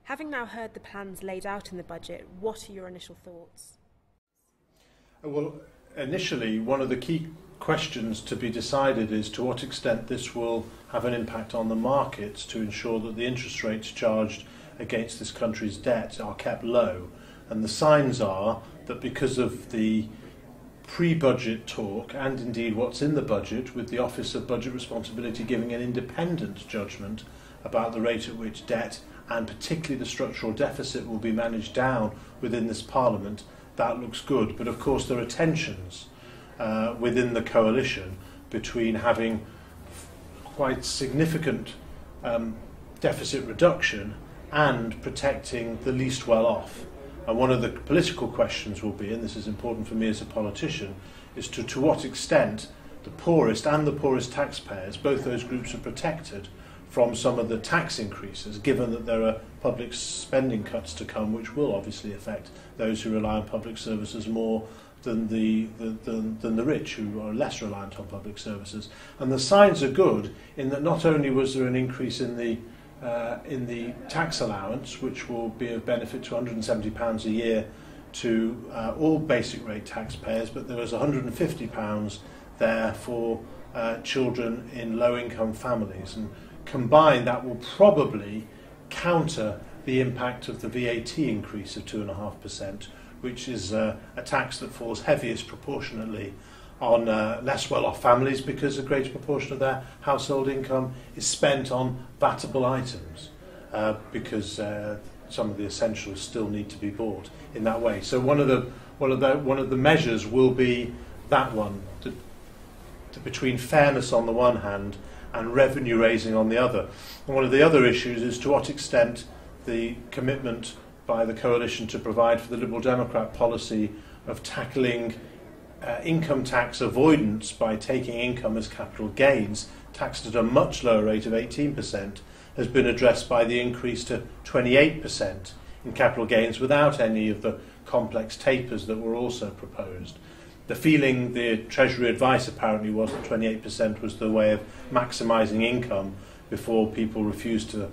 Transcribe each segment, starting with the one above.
Having now heard the plans laid out in the budget, what are your initial thoughts? Well, initially, one of the key questions to be decided is to what extent this will have an impact on the markets to ensure that the interest rates charged against this country's debt are kept low. And the signs are that because of the pre-budget talk and indeed what's in the budget, with the Office of Budget Responsibility giving an independent judgment about the rate at which debt and particularly the structural deficit will be managed down within this Parliament, that looks good. But of course there are tensions within the coalition between having quite significant deficit reduction and protecting the least well off. And one of the political questions will be, and this is important for me as a politician, is to what extent the poorest and the poorest taxpayers, both those groups, are protected from some of the tax increases, given that there are public spending cuts to come, which will obviously affect those who rely on public services more than the rich, who are less reliant on public services. And the signs are good in that not only was there an increase in the tax allowance, which will be of benefit to £170 a year to all basic rate taxpayers, but there was £150 there for children in low-income families. And combined, that will probably counter the impact of the VAT increase of 2.5%, which is a tax that falls heaviest proportionately on less well-off families, because a greater proportion of their household income is spent on vatable items, because some of the essentials still need to be bought in that way. So one of the measures will be that one, between fairness on the one hand and revenue raising on the other. And one of the other issues is to what extent the commitment by the coalition to provide for the Liberal Democrat policy of tackling income tax avoidance by taking income as capital gains, taxed at a much lower rate of 18%, has been addressed by the increase to 28% in capital gains without any of the complex tapers that were also proposed. The feeling, the Treasury advice apparently was that 28% was the way of maximising income before people refused to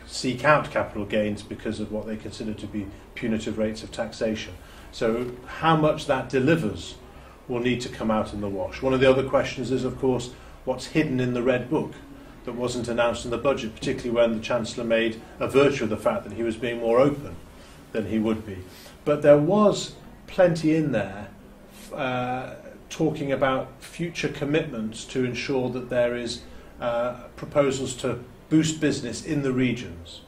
seek out capital gains because of what they consider to be punitive rates of taxation. So how much that delivers will need to come out in the wash. One of the other questions is, of course, what's hidden in the Red Book that wasn't announced in the budget, particularly when the Chancellor made a virtue of the fact that he was being more open than he would be. But there was plenty in there talking about future commitments to ensure that there is proposals to boost business in the regions,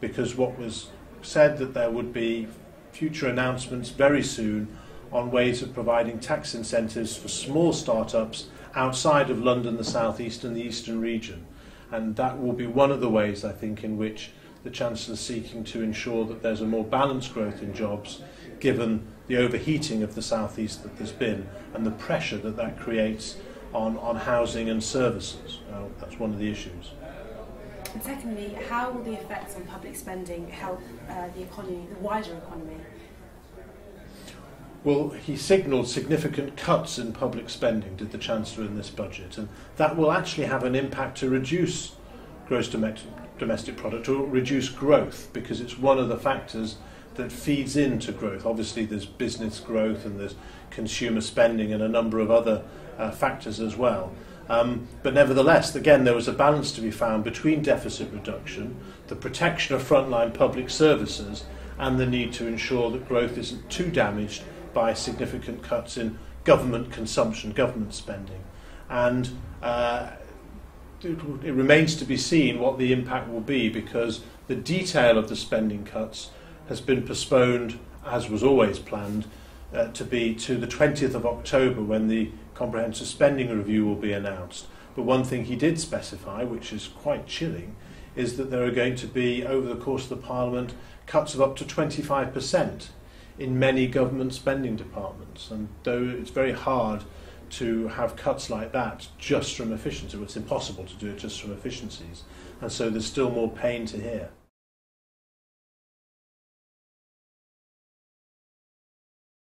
because what was said that there would be future announcements very soon on ways of providing tax incentives for small start-ups outside of London, the South East and the Eastern region. And that will be one of the ways, I think, in which the Chancellor is seeking to ensure that there's a more balanced growth in jobs, given the overheating of the South East that there's been and the pressure that that creates on housing and services. That's one of the issues. And secondly, how will the effects on public spending help the economy, the wider economy? Well, he signalled significant cuts in public spending, did the Chancellor, in this budget, and that will actually have an impact to reduce gross domestic product, to reduce growth, because it's one of the factors that feeds into growth. Obviously there's business growth and there's consumer spending and a number of other factors as well. But nevertheless, again, there was a balance to be found between deficit reduction, the protection of frontline public services, and the need to ensure that growth isn't too damaged by significant cuts in government consumption, government spending. And it remains to be seen what the impact will be, because the detail of the spending cuts has been postponed, as was always planned, to be to the 20th of October, when the comprehensive spending review will be announced. But one thing he did specify, which is quite chilling, is that there are going to be, over the course of the Parliament, cuts of up to 25% in many government spending departments. And though it's very hard to have cuts like that just from efficiency, well, it's impossible to do it just from efficiencies, and so there's still more pain to hear.